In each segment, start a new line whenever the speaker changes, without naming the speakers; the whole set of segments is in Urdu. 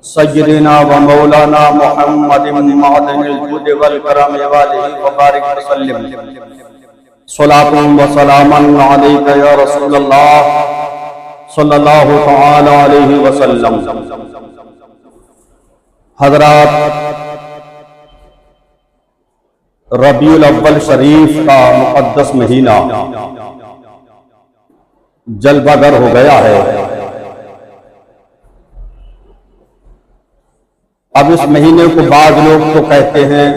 سیدنا و مولانا محمد معدن الجود والکرم والہ وبارک وسلم صلاۃ و سلام علیک یا رسول اللہ صلی اللہ تعالی علیہ وسلم۔ حضرات، ربیع الاول شریف کا مقدس مہینہ جلوہ گر ہو گیا ہے۔ اب اس مہینے کو بعض لوگ تو کہتے ہیں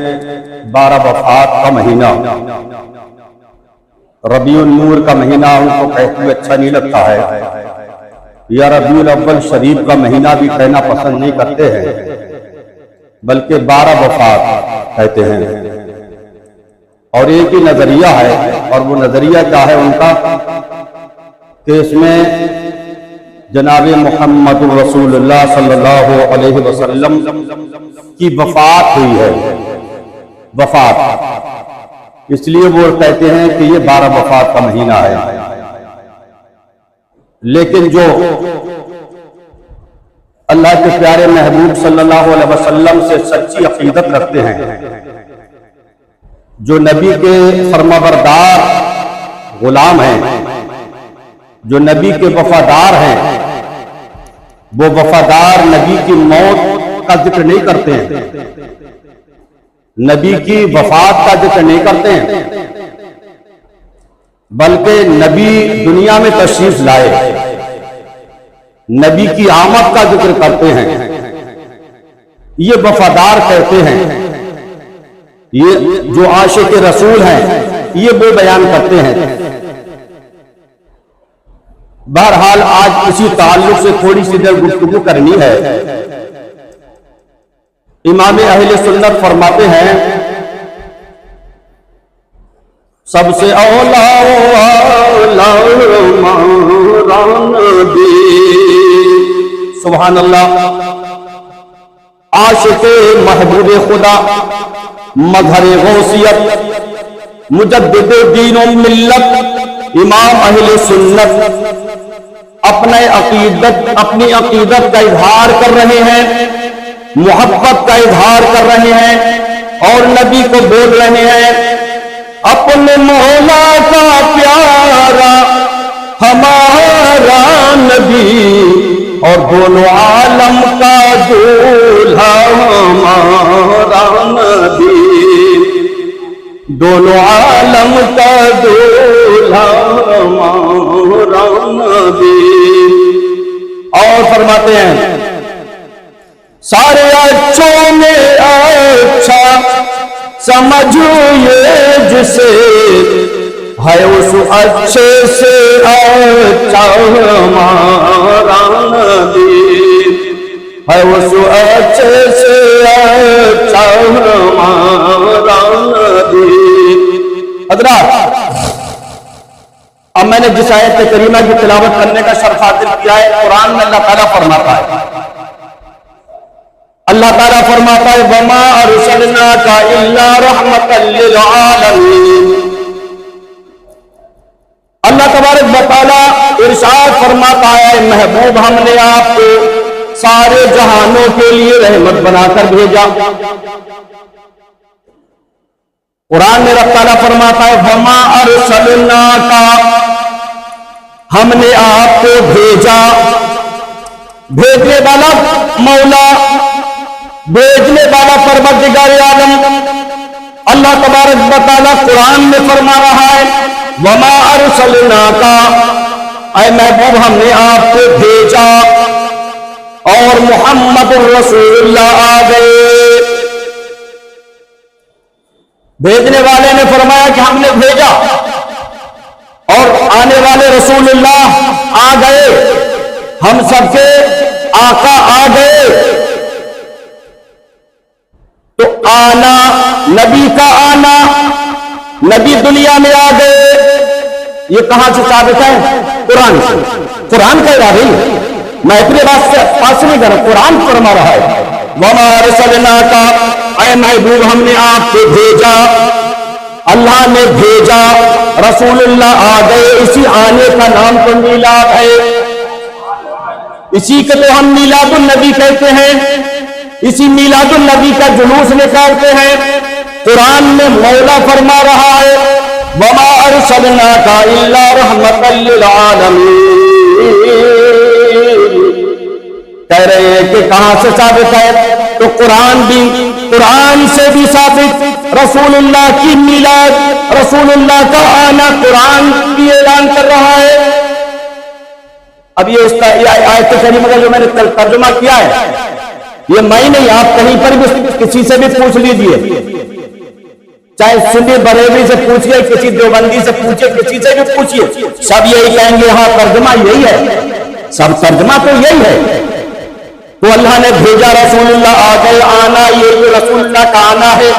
12 وفات کا مہینہ، ربیع النور کا مہینہ ان کو کہتے ہوئے اچھا نہیں لگتا ہے، یا ربیع الاول شریف کا مہینہ بھی کہنا پسند نہیں کرتے ہیں، بلکہ 12 وفات کہتے ہیں۔ اور ایک ہی نظریہ ہے، اور وہ نظریہ کیا ہے ان کا کہ اس میں جناب محمد رسول اللہ صلی اللہ علیہ وسلم کی وفات ہوئی ہے، وفات، اس لیے وہ کہتے ہیں کہ یہ 12 وفات کا مہینہ ہے۔ لیکن جو اللہ کے پیارے محبوب صلی اللہ علیہ وسلم سے سچی عقیدت رکھتے ہیں، جو نبی کے فرمانبردار غلام ہیں، جو نبی کے وفادار ہیں، وہ وفادار نبی کی موت کا ذکر نہیں کرتے ہیں، نبی کی وفات کا ذکر نہیں کرتے ہیں، بلکہ نبی دنیا میں تشریف لائے، نبی کی آمد کا ذکر کرتے ہیں۔ یہ وفادار کہتے ہیں، یہ جو عاشق رسول ہیں یہ وہ بیان کرتے ہیں۔ بہرحال آج اسی تعلق سے تھوڑی سی دیر گفتگو کرنی ہے۔ امام اہل سنت فرماتے ہیں سب سے اولا سبحان اللہ، عاشق محبوب خدا، مظہر غوثیت، مجدد دین و ملت، امام اہل سنت اپنی عقیدت کا اظہار کر رہے ہیں، محبت کا اظہار کر رہے ہیں، اور نبی کو بول رہے ہیں اپنے مولا کا پیارا ہمارا نبی، اور دونوں عالم کا دولہا ہمارا نبی، دونوں عالم کا دولہا ہمارا نبی۔ اور فرماتے ہیں سارے اچھوں میں اچھا سمجھو یہ جسے ہے، اس اچھے سے اچھا ہمارا نبی، ہے اس اچھے سے اچھا ہمارا نبی۔ حضرات، اب میں نے جس آیت کریمہ کی تلاوت کرنے کا شرف حاصل کیا ہے، قرآن میں اللہ تعالیٰ فرماتا ہے، اللہ تعالیٰ فرماتا ہے وَمَا أَرْسَلْنَاكَ إِلَّا رَحْمَةً لِّلْعَالَمِينَ۔ اللہ تبارک و تعالیٰ ارشاد فرماتا ہے محبوب ہم نے آپ کو سارے جہانوں کے لیے رحمت بنا کر بھیجا۔ قرآن میں رب تعالیٰ فرماتا ہے وَمَا أَرْسَلْنَاكَ، ہم نے آپ کو بھیجا، بھیجنے والا مولا، بھیجنے والا پروردگار عالم اللہ تبارک و تعالیٰ قرآن میں فرما رہا ہے وَمَا أَرْسَلْنَاكَ، اے محبوب ہم نے آپ کو بھیجا، اور محمد الرسول اللہ آ گئے۔ بھیجنے والے نے فرمایا کہ ہم نے بھیجا، اور آنے والے رسول اللہ آ گئے، ہم سب کے آقا آ گئے۔ تو آنا، نبی کا آنا، نبی دنیا میں آ گئے، یہ کہاں سے ثابت ہے؟ قرآن سے۔ قرآن کہہ رہا ہے، میں اپنے بات سے پاس نہیں کر رہا، قرآن فرما رہا ہے وَمَا أَرْسَلْنَاكَ، اے محبوب ہم نے آپ کو بھیجا، اللہ نے بھیجا، رسول اللہ آ گئے، اسی آنے کا نام تو میلاد ہے، اسی کو تو ہم میلاد النبی کہتے ہیں، اسی میلاد النبی کا جلوس نکالتے ہیں۔ قرآن میں مولا فرما رہا ہے وَمَا أَرْسَلْنَاكَ إِلَّا رَحْمَةً لِّلْعَالَمِينَ، کہہ رہے ہیں کہ کہاں سے ثابت ہے؟ تو قرآن سے بھی ثابت، رسول اللہ کی میلاد، رسول اللہ کا آنا قرآن بھی اعلان کر رہا ہے۔ اب یہ آیت کریمہ کا جو میں نے ترجمہ کیا ہے، یہ میں نہیں، آپ کہیں پر بھی کسی سے بھی پوچھ لیجئے، چاہے سنی بریلوی سے پوچھئے، کسی دیوبندی سے پوچھئے، کسی سے بھی پوچھئے، سب یہی کہیں گے ہاں ترجمہ یہی ہے، سب ترجمہ تو یہی ہے۔ تو اللہ نے بھیجا رسول اللہ، آ گئے، آنا، یہ جو رسول اللہ کا آنا ہے،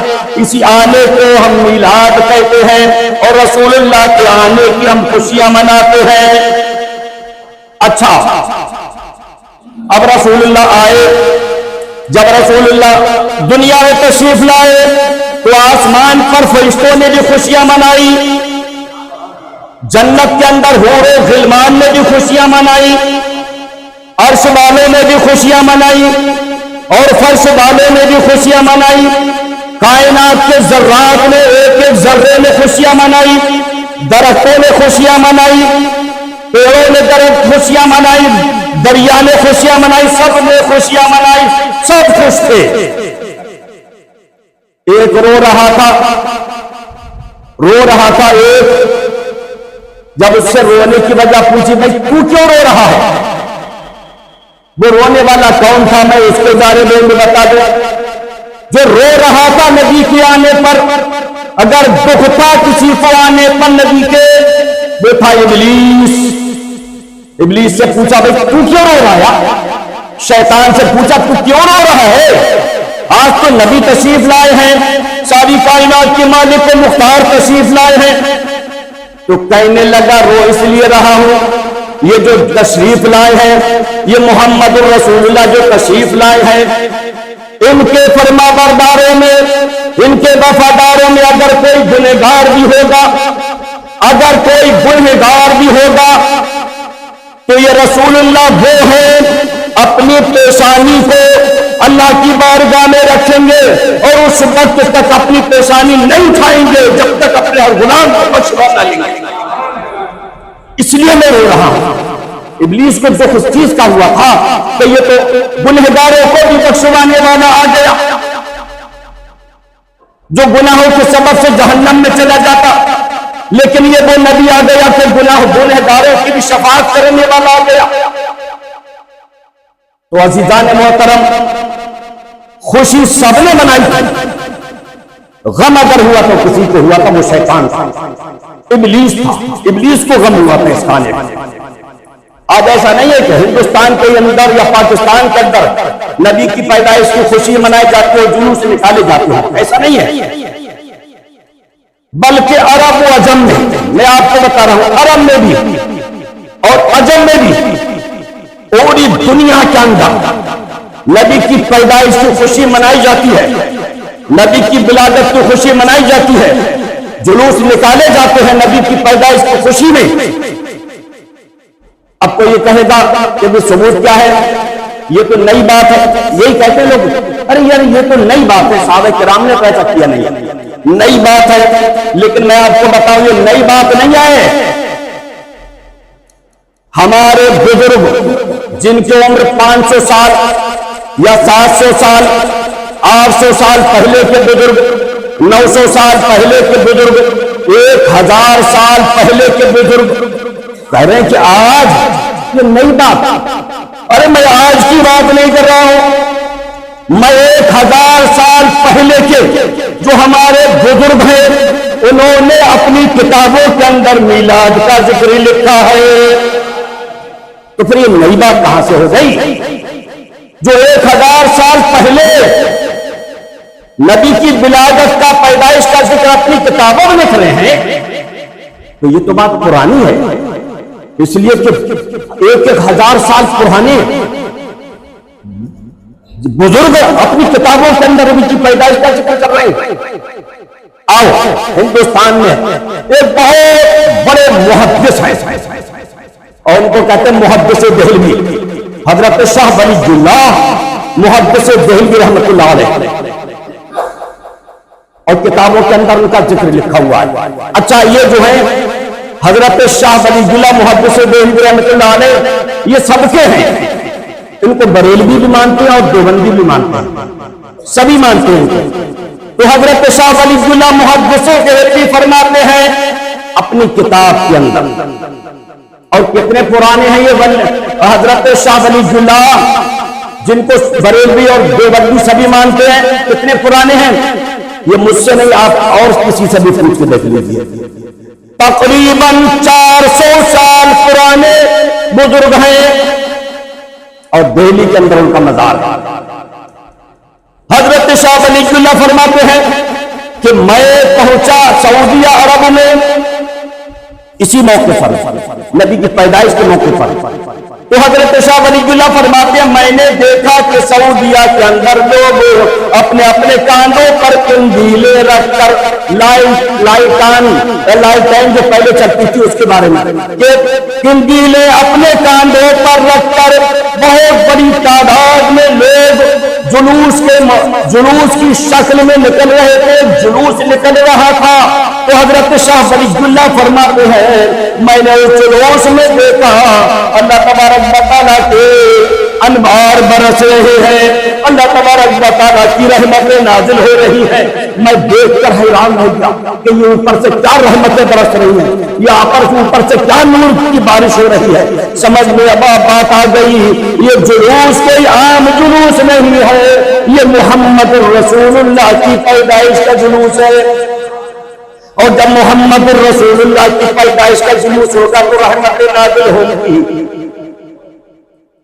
اسی آنے کو ہم میلاد کہتے ہیں، اور رسول اللہ کے آنے کی ہم خوشیاں مناتے ہیں۔ اچھا، اب رسول اللہ آئے، جب رسول اللہ دنیا میں تشریف لائے تو آسمان پر فرشتوں نے بھی خوشیاں منائی، جنت کے اندر حور و غلمان نے بھی خوشیاں منائی، عرش والوں نے بھی خوشیاں منائی، اور فرش والوں نے بھی خوشیاں منائی، کائنات کے ذرات نے ایک ایک ذرے نے خوشیاں منائی، درختوں نے خوشیاں منائی، پیڑوں نے خوشیاں منائی، دریا نے خوشیاں منائی، سب نے خوشیاں منائی، سب خوش تھے۔ ایک رو رہا تھا ایک، جب اس سے رونے کی وجہ پوچھی بھائی تو کیوں رو رہا ہے؟ وہ رونے والا کون تھا، میں اس کے بارے میں بتا دوں۔ جو رو رہا تھا نبی کے آنے پر، اگر دکھ تھا کسی کو آنے پر نبی کے، وہ تھا ابلیس۔ ابلیس سے پوچھا بھائی تو کیوں رو رہا ہے؟ شیطان سے پوچھا تو کیوں رو رہا ہے؟ آج تو نبی تشریف لائے ہیں، ساری کائنات کے مالک و مختار تشریف لائے ہیں۔ تو کہنے لگا رو اس لیے رہا ہوں، یہ جو تشریف لائے ہیں، یہ محمد الرسول اللہ جو تشریف لائے ہیں، ان کے فرما برداروں میں، ان کے وفاداروں میں اگر کوئی گنہگار بھی ہوگا، اگر کوئی گنہگار بھی ہوگا تو یہ رسول اللہ وہ ہیں اپنی پیشانی کو اللہ کی بارگاہ میں رکھیں گے اور اس وقت تک اپنی پیشانی نہیں اٹھائیں گے جب تک اپنے ہر غلام کو بخشوا نہ لیں گے۔ اس لیے میں رو رہا ہوں۔ ابلیس کو دکھ اس چیز کا ہوا تھا کہ یہ تو گنہگاروں کو بھی بخشوانے والا آ گیا، جو گناہوں کے سبب سے جہنم میں چلا جاتا، لیکن یہ وہ نبی آ گیا کہ گنہگاروں کی بھی شفاعت کرنے والا آ گیا۔ تو عزیزان محترم، خوشی سب نے منائی، غم اگر ہوا تو کسی کو ہوا تھا، وہ شیطان تھا، ابلیس تھا، ابلیس کو غم ہوا تھا اس کھانے میں۔ آج ایسا نہیں ہے کہ ہندوستان کے اندر یا پاکستان کے اندر نبی کی پیدائش کی خوشی منائی جاتی ہے، جلوس نکالے جاتے ہیں، ایسا نہیں ہے، بلکہ عرب و عجم میں آپ کو بتا رہا ہوں، عرب میں بھی اور عجم میں بھی، پوری دنیا کے اندر نبی کی پیدائش کی خوشی منائی جاتی ہے، نبی کی ولادت کی خوشی منائی جاتی ہے، جلوس نکالے جاتے ہیں نبی کی پیدائش کی خوشی میں۔ اب کوئی یہ کہے گا کہ وہ ثبوت کیا ہے، یہ تو نئی بات ہے، یہی کہتے ہیں لوگ، ارے یار یہ تو نئی بات ہے، صحابہ کرام نے ایسا کیا نہیں ہے، نئی بات ہے، لیکن میں آپ کو بتاؤں یہ نئی بات نہیں ہے۔ ہمارے بزرگ جن کی عمر 500 سال یا 700 سال، 800 سال پہلے کے بزرگ، 900 سال پہلے کے بزرگ، 1000 سال پہلے کے بزرگ کہہ رہے ہیں کہ آج یہ نئی بات، ارے میں آج کی بات نہیں کر رہا ہوں، میں 1000 سال پہلے کے جو ہمارے بزرگ ہیں انہوں نے اپنی کتابوں کے اندر میلاد کا ذکر لکھا ہے، تو پھر یہ نئی بات کہاں سے ہو گئی؟ جو 1000 سال پہلے نبی کی ولادت کا، پیدائش کا ذکر اپنی کتابوں میں لکھ رہے ہیں، تو یہ تو بات پرانی ہے، اس لیے کہ 1000 سال پرانے بزرگ اپنی کتابوں کے اندر نبی کی پیدائش کا ذکر کر رہے ہیں۔ آؤ، ہندوستان میں ایک بہت بڑے محدث ہیں اور ان کو کہتے ہیں محدث دہلوی، حضرت شاہ ولی اللہ محدث دہلوی رحمۃ اللہ علیہ، اور کتابوں کے اندر ان کا ذکر لکھا ہوا ہے۔ اچھا یہ جو ہے حضرت شاہ ولی اللہ محدث دہلوی رحمۃ اللہ علیہ، یہ سب کے ہیں، ان کو بریلوی بھی مانتے ہیں اور دیوبندی بھی مانتے ہیں، سبھی مانتے ہیں۔ تو حضرت شاہ ولی اللہ محدث دہلوی فرماتے ہیں اپنی کتاب کے اندر، اور کتنے پرانے ہیں یہ حضرت شاہ ولی اللہ، جن کو بریلوی اور دیوبندی سبھی مانتے ہیں، کتنے پرانے ہیں؟ یہ مجھ سے نہیں، آپ اور کسی سے بھی پوچھ کے دیکھ لیجیے، تقریباً 400 سال پرانے بزرگ ہیں، اور دہلی کے اندر ان کا مزار ہے۔ حضرت شاہ ولی اللہ فرماتے ہیں کہ میں پہنچا سعودیہ عرب میں اسی موقع پر، نبی کی پیدائش کے موقع پر، تو حضرت شاہ ولی اللہ فرماتے ہیں میں نے دیکھا کہ سعودیہ کے اندر لوگ اپنے اپنے کاندھوں پر قندیلیں رکھ کر لائٹیں جو پہلے چلتی تھی اس کے بارے میں، کہ قندیلیں اپنے کاندھوں پر رکھ کر بہت بڑی تعداد میں لوگ جلوس کی شکل میں نکل رہے تھے، جلوس نکل رہا تھا۔ تو حضرت شاہ ولی اللہ فرماتے ہیں میں نے اس جلوس میں دیکھا اللہ تبارک و تعالیٰ کے انوار برس رہے ہیں، اللہ تبارک و تعالیٰ کی رحمتیں نازل ہو رہی ہیں۔ میں دیکھ کر حیران ہو گیا کہ یہ اوپر سے کیا رحمتیں برس رہی ہیں، یہ اوپر سے کیا نور کی بارش ہو رہی ہے۔ سمجھ میں اب بات آ گئی، یہ جلوس کوئی عام جلوس نہیں ہے، یہ محمد رسول اللہ کی پیدائش کا جلوس ہے، اور جب محمد رسول اللہ کی پیدائش کا جلوس ہوگا تو رحمتیں نازل ہوگی۔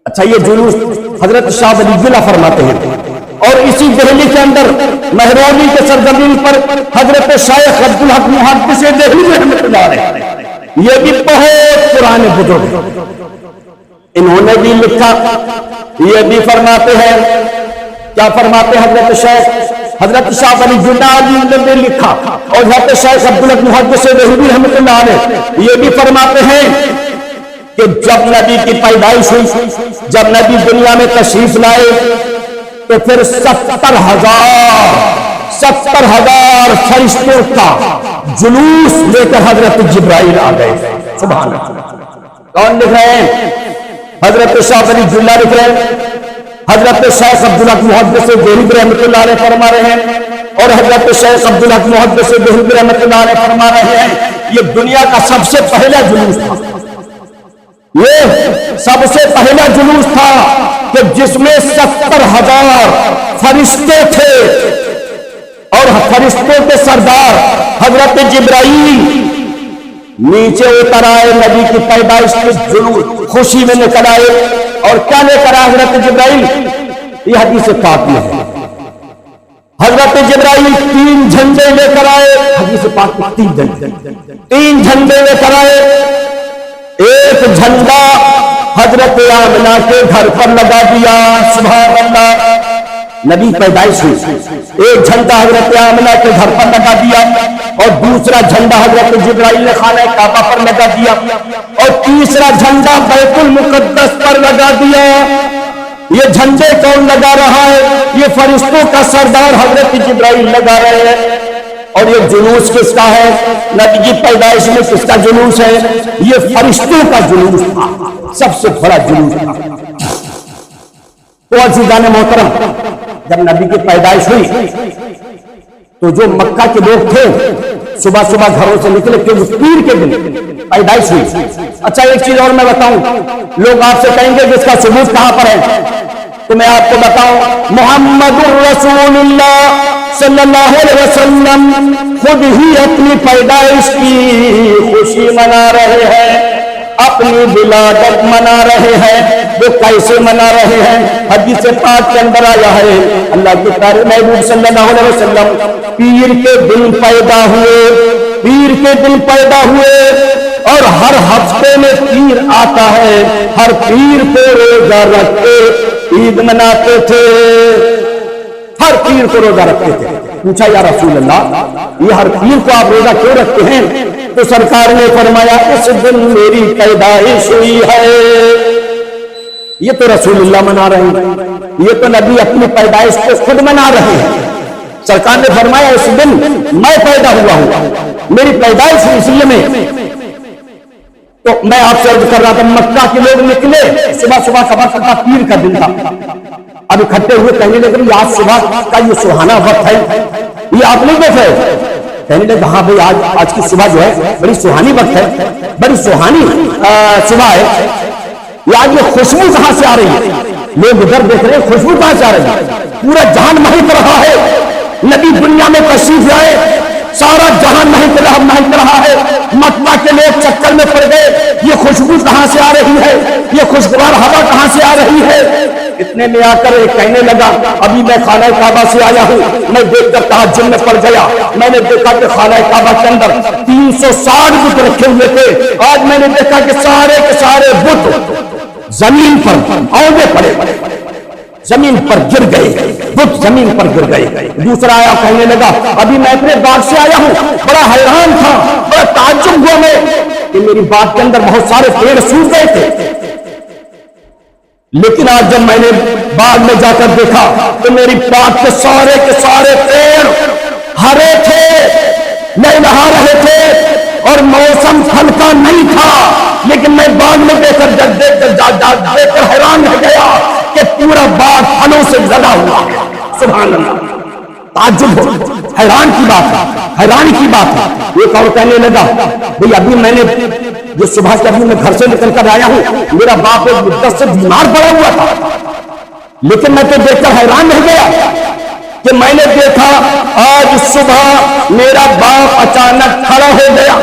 اچھا یہ جلوس حضرت شاہ ولی اللہ فرماتے ہیں، اور اسی دہلی کے اندر مہرونی کے سرزمین پر حضرت شیخ عبدالحق محدث دہلوی رحمۃ اللہ علیہ، یہ بھی بہت پرانے بزرگ ہیں، انہوں نے بھی لکھا، یہ بھی فرماتے ہیں، کیا فرماتے ہیں حضرت شاہ ولی اللہ نے لکھا، اور حضرت شیخ عبدالحق محدث دہلوی رحمۃ اللہ علیہ یہ بھی فرماتے ہیں کہ جب نبی کی پیدائش ہوئی، جب نبی دنیا میں تشریف لائے تو پھر 70,000 فرشتوں کا جلوس لے کر حضرت جبرائیل آ گئے۔ سبحان اللہ، کون لکھ رہے ہیں؟ حضرت شاہ ولی اللہ لکھ رہے ہیں، حضرت شیخ عبدالحق محدث دہلوی رحمۃ اللہ علیہ فرما رہے ہیں، اور حضرت شیخ عبدالحق محدث دہلوی رحمۃ اللہ علیہ فرما رہے ہیں یہ دنیا کا سب سے پہلا جلوس تھا، یہ سب سے پہلا جلوس تھا کہ جس میں 70,000 فرشتے تھے، اور فرشتوں کے سردار حضرت جبرائیل نیچے اتر آئے، نبی کی پیدائش کے جلوس خوشی میں نکل آئے، اور کیا لے کر حضرت جبرائیل؟ یہ حدیث پاک میں ہے، حضرت جبرائیل 3 جھنڈے لے کر آئے، حدیث پاک میں 3 جھنڈے لے کر آئے، ایک جھنڈا حضرت آمنہ کے گھر پر لگا دیا، سبحان اللہ، نبی پیدائش ہوئی، ایک جھنڈا حضرت آمنہ کے گھر پر لگا دیا، اور دوسرا جھنڈا حضرت جبرائیل نے خانہ کعبہ پر لگا دیا، اور تیسرا جھنڈا بیت المقدس پر لگا دیا۔ یہ جھنڈے کون لگا رہا ہے؟ یہ فرشتوں کا سردار حضرت جبرائیل لگا رہے ہیں۔ اور یہ جلوس کس کا ہے؟ نبی کی پیدائش میں کس کا جلوس ہے؟ یہ فرشتوں کا جلوس تھا، سب سے بڑا جلوس تھا۔ تو عزیزان محترم، جب نبی کی پیدائش ہوئی تو جو مکہ کے لوگ تھے صبح صبح گھروں سے نکلے کہ اس پیر کے دن پیدائش ہوئی۔ اچھا ایک چیز اور میں بتاؤں، لوگ آپ سے کہیں گے کہ اس کا ثبوت کہاں پر ہے، تو میں آپ کو بتاؤں، محمد الرسول اللہ صلی اللہ علیہ وسلم خود ہی اپنی پیدائش کی خوشی منا رہے ہیں، اپنی ولادت منا رہے ہیں۔ وہ کیسے منا رہے ہیں؟ حدیث پاک کے اندر آیا ہے، اللہ کے پیارے محبوب صلی اللہ علیہ وسلم پیر کے دن پیدا ہوئے، پیر کے دن پیدا ہوئے، اور ہر ہفتے میں پیر آتا ہے، ہر پیر کو روزہ رکھ کے عید مناتے تھے، ہر پیر کو روزہ رکھتے تھے۔ پوچھا یا رسول اللہ یہ ہر پیر کو آپ روزہ کیوں رکھتے ہیں؟ تو سرکار نے فرمایا اس دن میری پیدائش ہوئی ہے،
یہ تو رسول اللہ منا رہے ہیں، یہ تو نبی اپنی پیدائش کو خود منا رہے ہیں۔ سرکار نے فرمایا اس دن میں پیدا ہوا ہوں، میری پیدائش اس لیے میں، تو میں آپ سے عرض کر رہا تھا مکہ کے لوگ نکلے، صبح صبح کا وقت تھا، پیر کا دن تھا، اب اکٹھے ہوئے کہنے لگے یہ آج صبح کا یہ سہانا وقت ہے، یہ آپ نہیں دیکھے؟ کہنے لگے ہاں بھائی آج کی صبح جو ہے بڑی سہانی وقت ہے، بڑی سہانی صبح ہے، یہ آج یہ خوشبو کہاں سے آ رہی ہے؟ لوگ ادھر دیکھ رہے ہیں خوشبو کہاں سے آ رہی ہے؟ پورا جہان مہک رہا ہے، نبی دنیا میں تشریف لائے، سارا جہان مہک رہا ہے، مکہ کے لوگ چکر میں پڑ گئے یہ خوشبو کہاں سے آ رہی ہے، یہ خوشگوار ہوا کہاں سے آ رہی ہے؟ اتنے میں آ کر ایک کہنے لگا ابھی میں خانہ کعبہ سے آیا ہوں، میں دیکھ کر تعجب میں پڑ گیا، میں نے دیکھا کہ خانہ کعبہ کے اندر 360 بت رکھے ہوئے تھے، آج میں نے دیکھا کہ سارے کے سارے بت زمین پر اوندے پڑے، زمین پر گر گئے، بت زمین پر گر گئے۔ دوسرا آیا کہنے لگا ابھی میں اپنے باغ سے آیا ہوں، بڑا حیران تھا، بڑا تعجب ہوا میں کہ میری باغ کے اندر بہت سارے پیڑ سوکھ گئے تھے، لیکن آج جب میں نے باغ میں جا کر دیکھا تو میری باغ کے سارے پیڑ ہرے تھے، میں نہا رہے تھے اور موسم پھل کا نہیں تھا، لیکن میں باغ میں دیکھ کر حیران رہ گیا کہ پورا باغ پھلوں سے لدا ہوا ہے۔ سبحان اللہ، تعجب ہو، حیران کی بات ہے، حیران کی بات ہے۔ ایک اور کہنے لگا بھئی ابھی میں نے جو صبح کے ابھی میں گھر سے نکل کر آیا ہوں، میرا باپ ایک مدت سے بیمار پڑا ہوا تھا، لیکن میں تو دیکھ کر حیران رہ گیا کہ میں نے دیکھا آج صبح میرا باپ اچانک کھڑا ہو گیا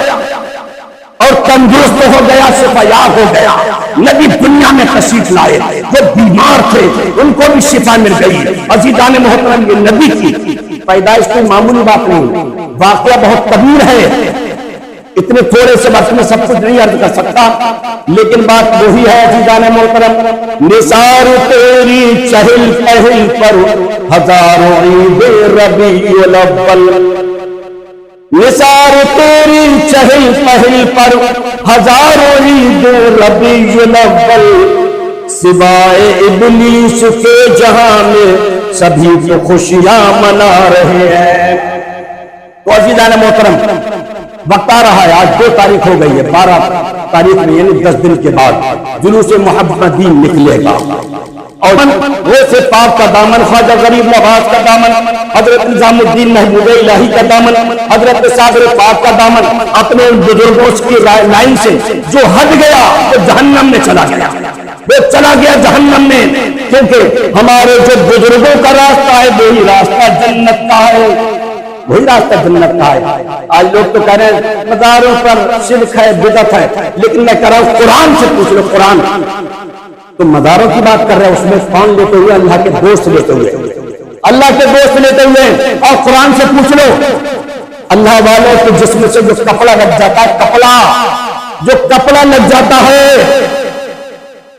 اور تندرست ہو گیا، شفایاب ہو گیا۔ نبی دنیا میں تشریف لائے، جو بیمار تھے ان کو بھی شفا مل گئی۔ عزیزان محترم، یہ نبی کی پیدائش کوئی معمولی بات نہیں، واقعہ بہت طویل ہے، اتنے تھوڑے سے وقت میں سب کچھ نہیں عرض کر سکتا، لیکن بات وہی ہے عزیزان محترم، نثار تیری چہل پہل پر ہزاروں عید ربیع الاول، نثار تیری چہل پہل پر ہزاروں عید ربیع الاول، سوائے ابلیس کے جہاں میں سبھی کو خوشیاں منا رہے ہیں۔ تو عزیزان محترم، وقت آ رہا ہے، آج 2 تاریخ ہو گئی ہے، 12 تاریخ میں یعنی 10 دن کے بعد جلوس محمدین نکلے گا، اور غوث پاک کا دامن، خواجہ غریب نواز کا دامن، حضرت نظام الدین محبوب الہی کا دامن، حضرت صابر پاک کا دامن، اپنے بزرگوں کی لائن سے جو ہٹ گیا وہ جہنم میں چلا گیا، وہ چلا گیا جہنم میں، کیونکہ ہمارے جو بزرگوں کا راستہ ہے وہی راستہ جنت کا ہے، وہی راستہ جنت کا ہے۔ آج لوگ تو کہہ رہے ہیں مزاروں پر شرک ہے، بدعت ہے، لیکن میں کہہ رہا ہوں قرآن سے پوچھ لو، قرآن تو مزاروں کی بات کر رہے ہیں، اس میں کون لیتے ہوئے؟ اللہ کے دوست لیتے ہوئے، اللہ کے دوست لیتے ہوئے، اور قرآن سے پوچھ لو اللہ والوں کے جسم سے جو کپڑا لگ جاتا ہے، جو کپڑا لگ جاتا ہے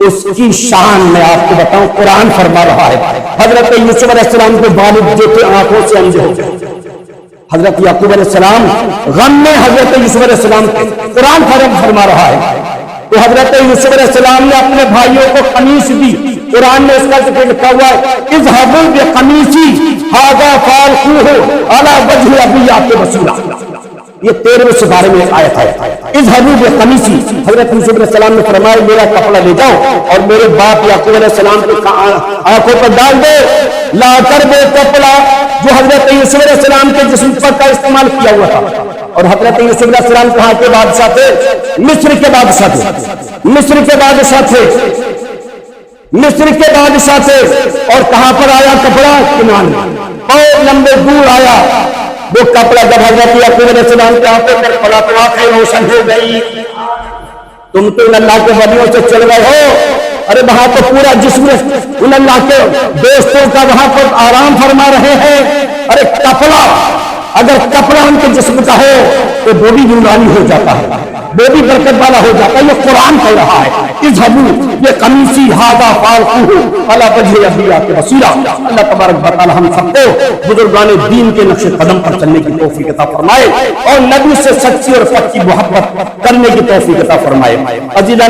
اس کی شان میں آپ کو بتاؤں قرآن فرما رہا ہے۔ حضرت یوسف علیہ السلام کے والد جو تھے آنکھوں سے اندھے ہو گئے، حضرت یعقوب علیہ السلام غم میں حضرت یوسف علیہ السلام کے، قرآن فرما رہا ہے، تو حضرت یوسف علیہ السلام نے اپنے بھائیوں کو قمیص دی، قرآن میں اس کا ذکر لکھا ہوا ہے اذهبوا بقمیصی ھذا فالقوہ علی وجہ ابی بصیرہ، یہ 13ویں سپارے میں آیت ہے۔ اذهبوا بقمیصی، حضرت یوسف علیہ السلام نے فرمایا میرا کپڑا لے جاؤ اور میرے باپ یعقوب علیہ السلام کی آنکھوں پر ڈال دو، لا کر وہ کپڑا جو حضرت یوسف علیہ السلام کے جسم پر کا استعمال کیا ہوا تھا، اور حضرت یوسف علیہ السلام کہاں کے بادشاہ تھے؟ مصر کے بادشاہ تھے، مصر کے بادشاہ تھے، مصر کے بادشاہ تھے، اور کہاں پر آیا کپڑا؟ کنعان میں، بہت لمبے دور آیا وہ کپڑا، جب حضرت یعقوب علیہ السلام کے آنکھوں پر پڑا تو آنکھیں روشن ہو گئی۔ تم تو اللہ کے ولیوں سے چل گئے ہو، ارے وہاں تو پورا جسم ان اللہ کے دوستوں کا وہاں پر آرام فرما رہے ہیں، ارے کپڑا، اگر کپڑا ان کے جسم کا ہو تو وہ بھی نورانی ہو جاتا ہے، وہ بھی برکت والا ہو جاتا ہے۔ یہ قرآن کہہ رہا ہے اذهبوا بقمیصی ھذا فالقوہ علی وجہ ابی بصیرہ۔ اللہ تبارک و تعالی ہم سب کو بزرگان دین کے نقش قدم پر چلنے کی توفیق عطا فرمائے اور نبی سے سچی اور پکی محبت کرنے کی توفیق عطا فرمائے۔ عزیزان